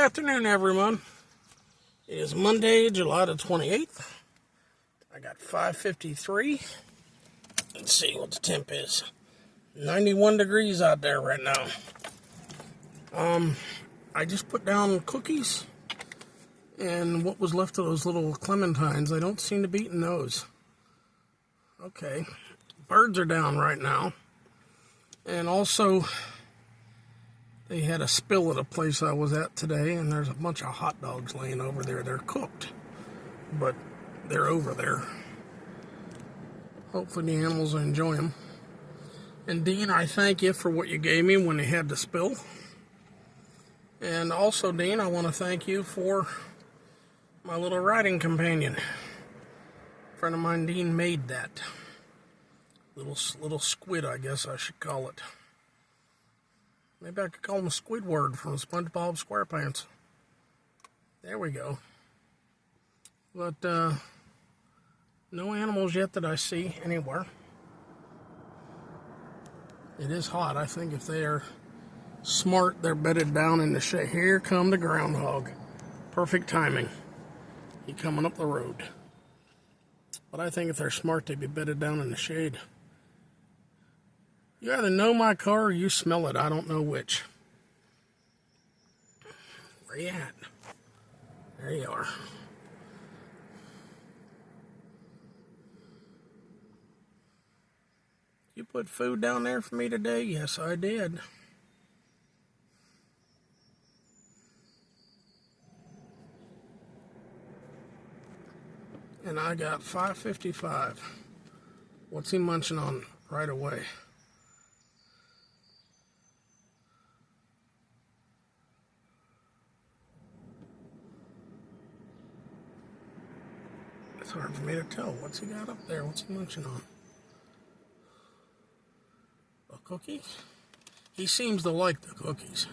afternoon, everyone. It is Monday, July the 28th. I got 5:53. Let's see what the temp is. 91 degrees out there right now. I just put down cookies and what was left of those little clementines. I don't seem to be eating those. Okay. Birds are down right now. And also, they had a spill at a place I was at today, and there's a bunch of hot dogs laying over there. They're cooked, but they're over there. Hopefully the animals will enjoy them. And Dean, I thank you for what you gave me when they had the spill. And also, Dean, I want to thank you for my little riding companion. A friend of mine, Dean, made that. Little squid, I guess I should call it. Maybe I could call him Squidward from SpongeBob SquarePants. There we go. But, no animals yet that I see anywhere. It is hot. I think if they are smart, they're bedded down in the shade. Here come the groundhog. Perfect timing. He coming up the road. But I think if they're smart, they'd be bedded down in the shade. You either know my car or you smell it. I don't know which. Where you at? There you are. You put food down there for me today? Yes, I did. And I got 5:55. What's he munching on right away? It's hard for me to tell. What's he got up there? What's he munching on? A cookie? He seems to like the cookies.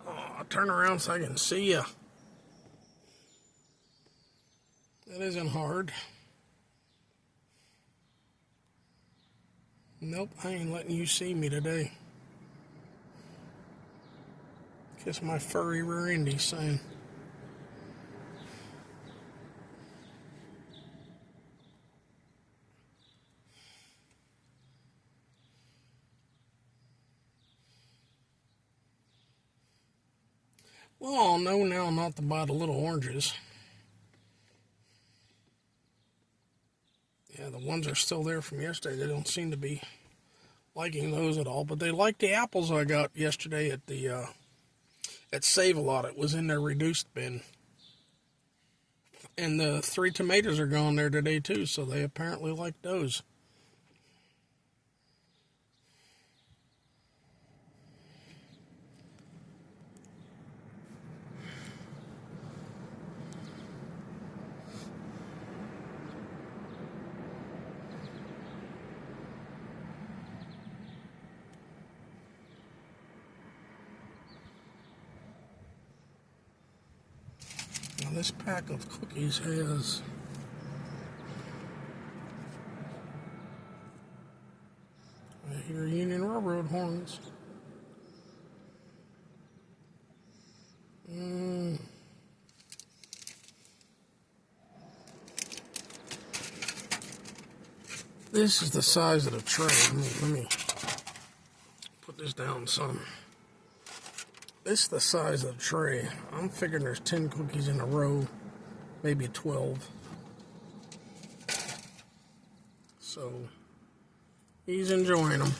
Oh, I'll turn around so I can see ya. That isn't hard. Nope, I ain't letting you see me today. Kiss my furry rear end, he's saying. Well, I'll know now not to buy the little oranges. Yeah, the ones are still there from yesterday. They don't seem to be liking those at all, but they like the apples I got yesterday at the at Save-A-Lot. It was in their reduced bin. And the 3 tomatoes are gone there today too, so they apparently like those. Now this pack of cookies has I hear Union Railroad horns. This is the size of the tray. Let me put this down some. This is the size of the tray. I'm figuring there's 10 cookies in a row, maybe 12. So, he's enjoying them.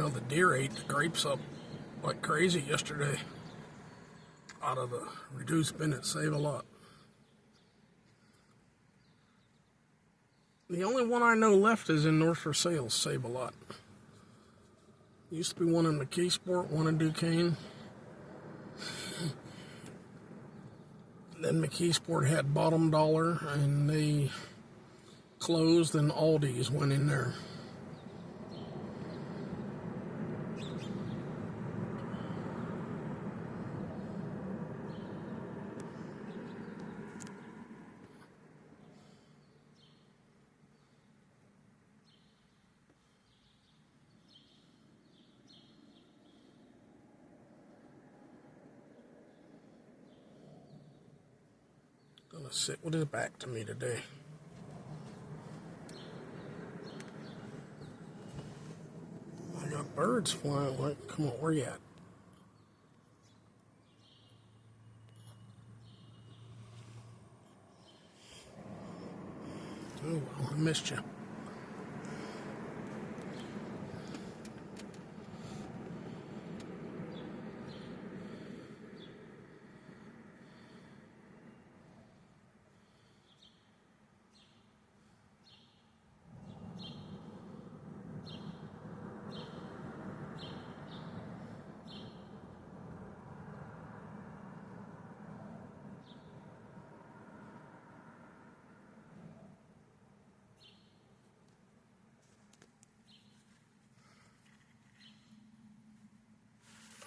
know the deer ate the grapes up like crazy yesterday out of the reduced bin at Save a Lot. The only one I know left is in North for Sale, Save a Lot. Used to be one in McKeesport, one in Duquesne. Then McKeesport had Bottom Dollar, and they closed, and Aldi's went in there. Gonna sit with his back to me today. I got birds flying. Like, come on, where you at? Oh well, I missed you.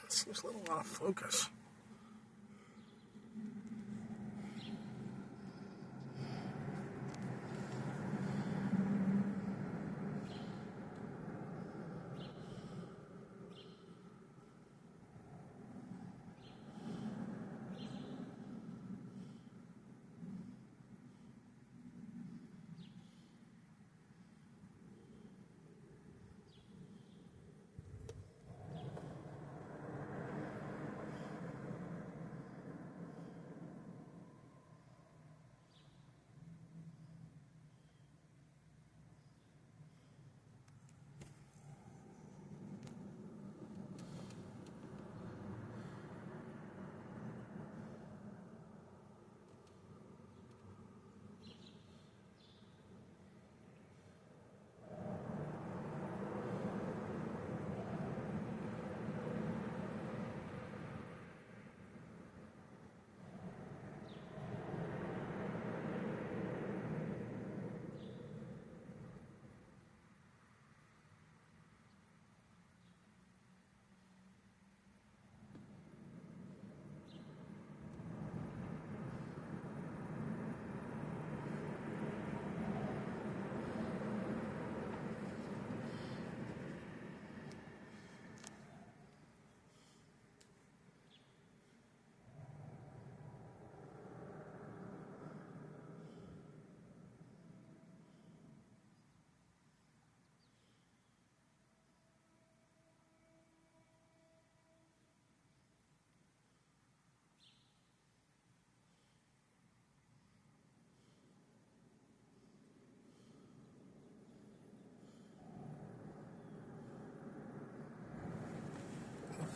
Seems a little out of focus.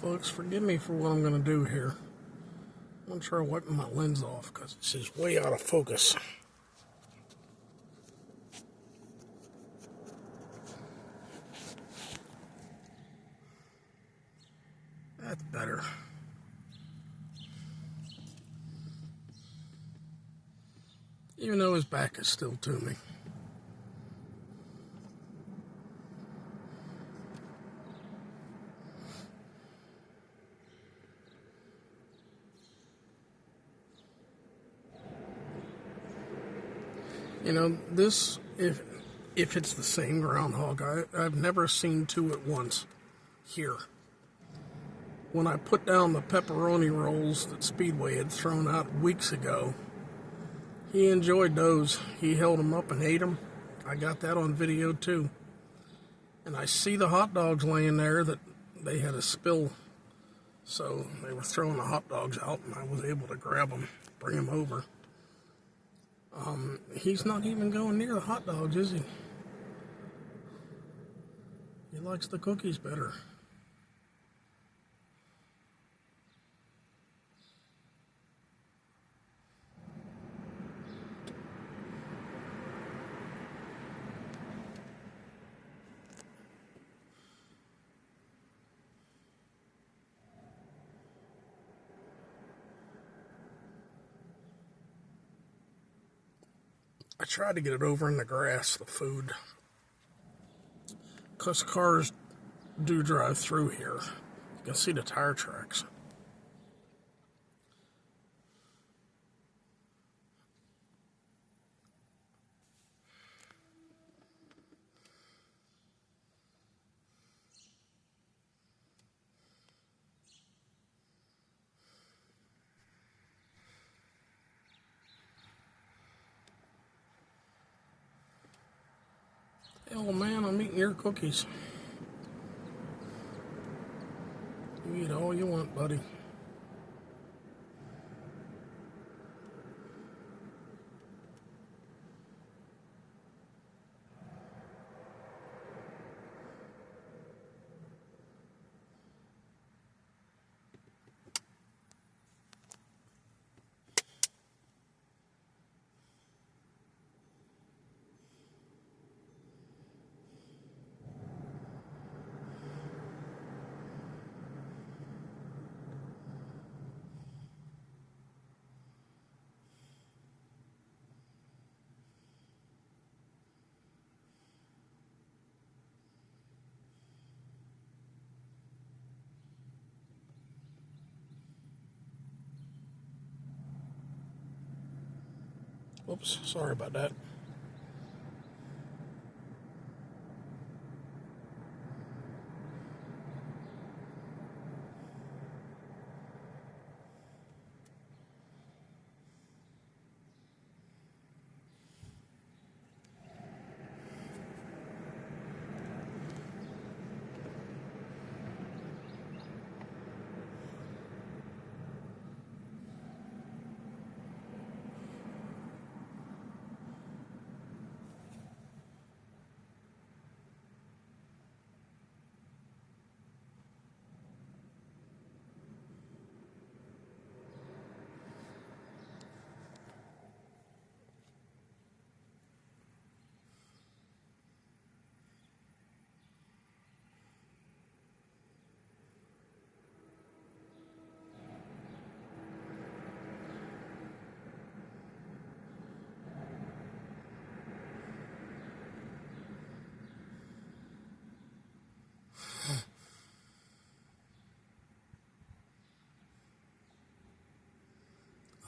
Folks, forgive me for what I'm going to do here. I'm going to try wiping my lens off because it's just way out of focus. That's better. Even though his back is still to me. You know, this, if it's the same groundhog, I've never seen two at once here. When I put down the pepperoni rolls that Speedway had thrown out weeks ago, he enjoyed those. He held them up and ate them. I got that on video too. And I see the hot dogs laying there that they had a spill. So they were throwing the hot dogs out and I was able to grab them, bring them over. He's not even going near the hot dogs, is he? He likes the cookies better. I tried to get it over in the grass, the food, because cars do drive through here. You can see the tire tracks. Oh man, I'm eating your cookies. You eat all you want, buddy. Oops, sorry about that.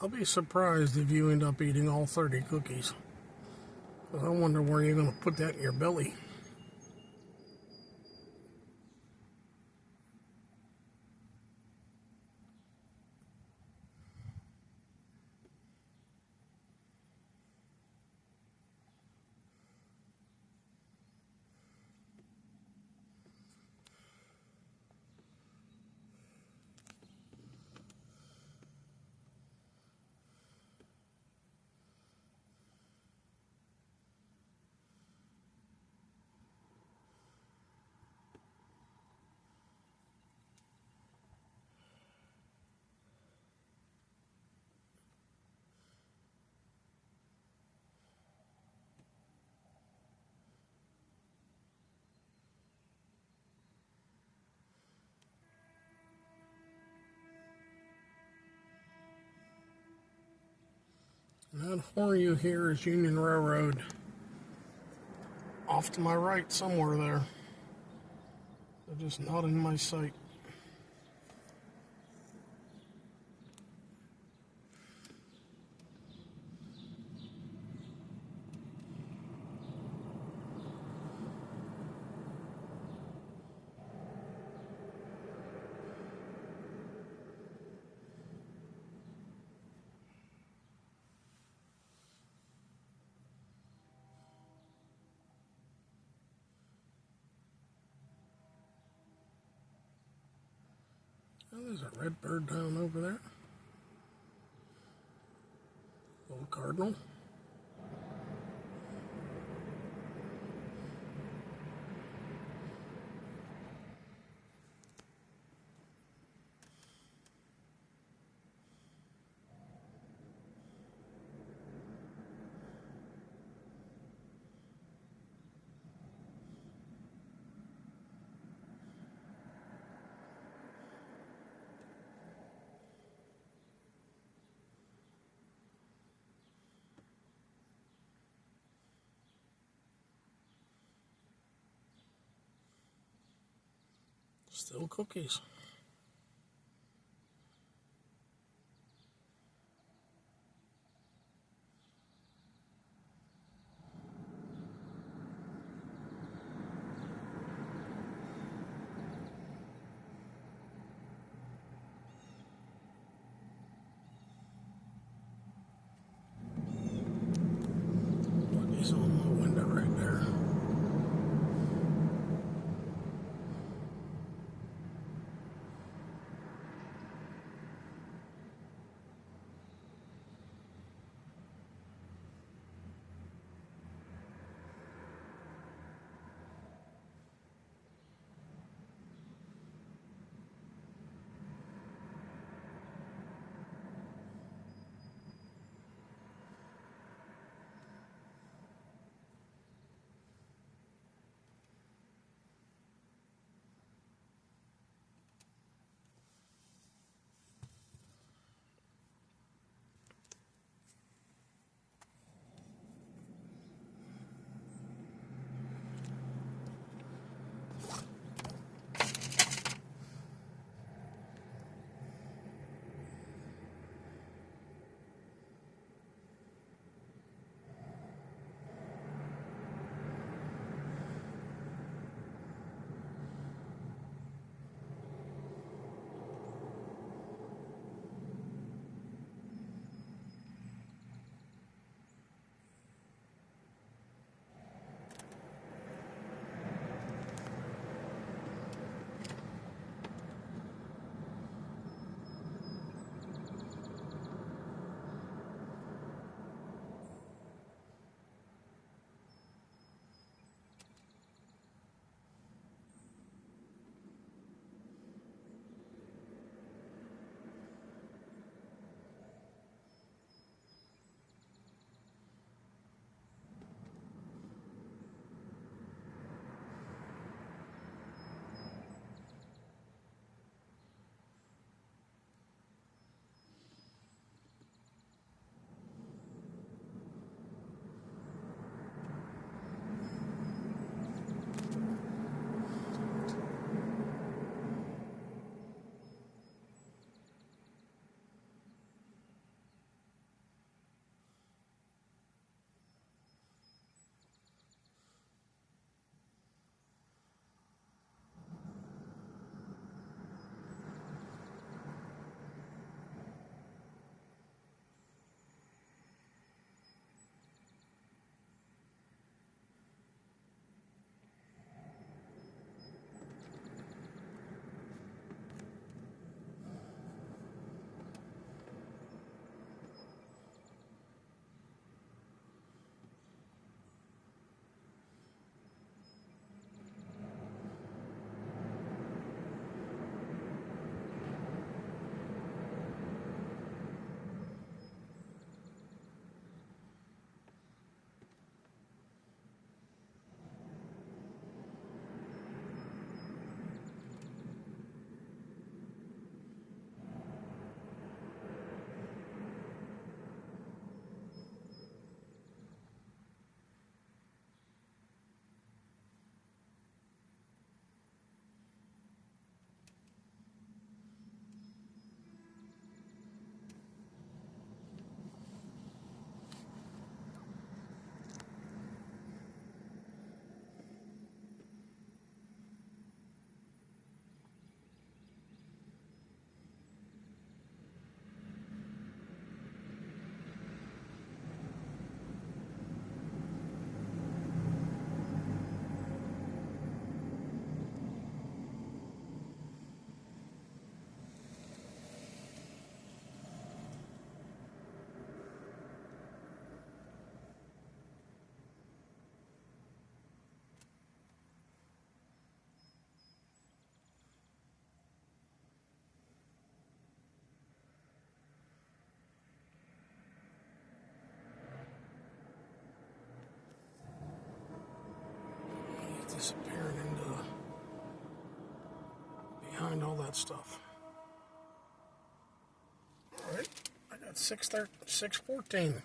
I'll be surprised if you end up eating all 30 cookies. I wonder where you're going to put that in your belly. That horn you hear is Union Railroad. Off to my right, somewhere there. They're just not in my sight. Oh, there's a red bird down over there. Little cardinal. Still cookies. He's on the window right there. Disappearing into behind all that stuff. All right, I got 6:14.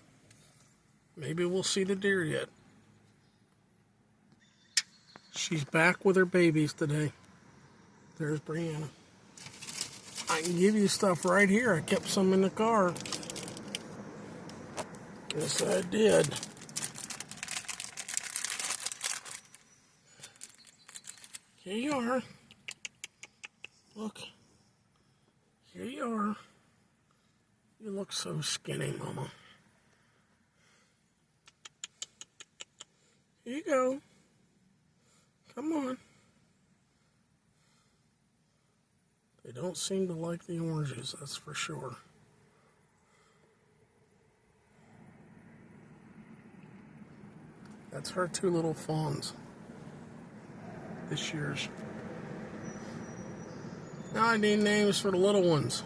Maybe we'll see the deer yet. She's back with her babies today. There's Brianna. I can give you stuff right here. I kept some in the car. Yes, I did. Here you are. Look. Here you are. You look so skinny, Mama. Here you go. Come on. They don't seem to like the oranges, that's for sure. That's her two little fawns. This year's. Now I need names for the little ones.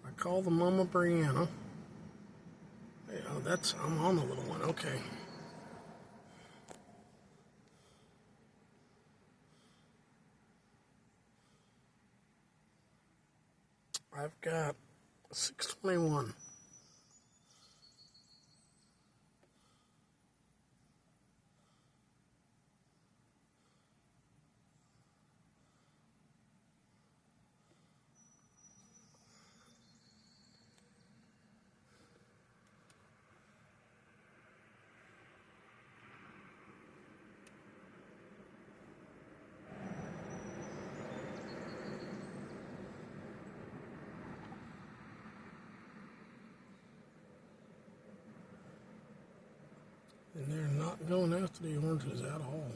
I call the Mama Brianna. Yeah, I'm on the little one, okay. I've got 621. And they're not going after the oranges at all.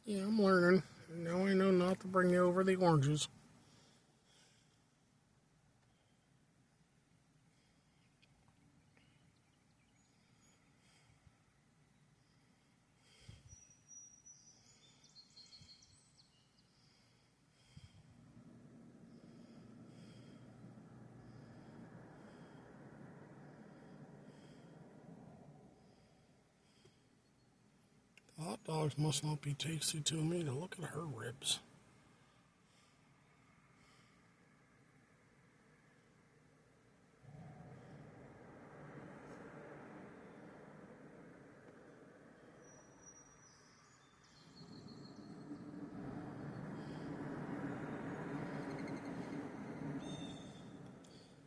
Yeah, I'm learning. Now I know not to bring over the oranges. Hot dogs must not be tasty to me. Now look at her ribs.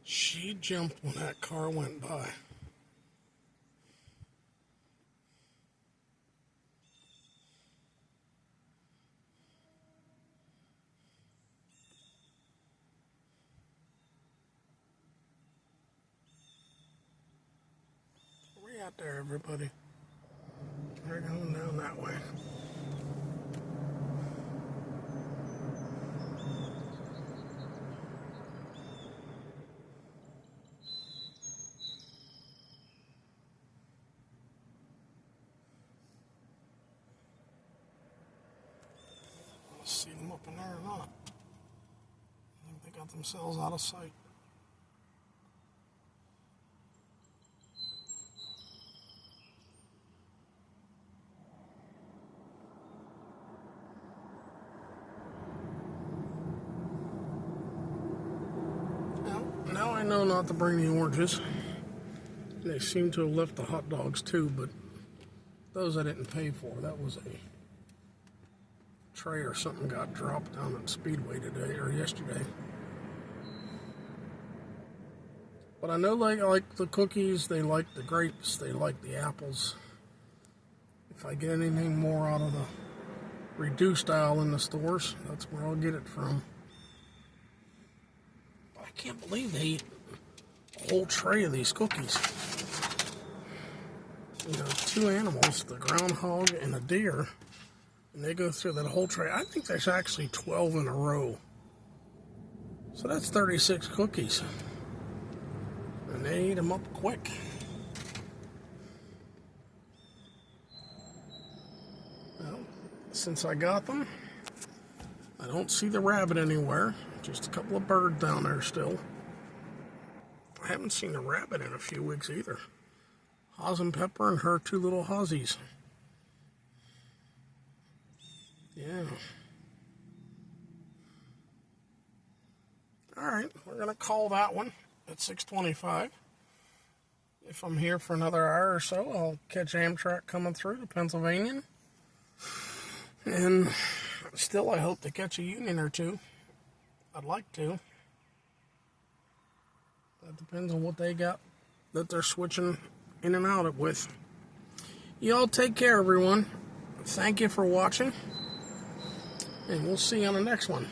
She jumped when that car went by. Way out there, everybody. They're going down that way. See them up in there or not. I think they got themselves out of sight. Now I know not to bring the oranges. They seem to have left the hot dogs too, but those I didn't pay for. That was a tray or something got dropped down at Speedway today or yesterday. But I know they like the cookies, they like the grapes, they like the apples. If I get anything more out of the reduced aisle in the stores, that's where I'll get it from. I can't believe they eat a whole tray of these cookies. You know, two animals, the groundhog and a deer, and they go through that whole tray. I think there's actually 12 in a row. So that's 36 cookies. And they eat them up quick. Well, since I got them, I don't see the rabbit anywhere. Just a couple of birds down there still. I haven't seen a rabbit in a few weeks either. Haws and Pepper and her two little Hozzies. Yeah. All right, we're going to call that one at 6:25. If I'm here for another hour or so, I'll catch Amtrak coming through to Pennsylvania. And still, I hope to catch a Union or two. I'd like to. That depends on what they got that they're switching in and out with. Y'all take care, everyone. Thank you for watching. And we'll see you on the next one.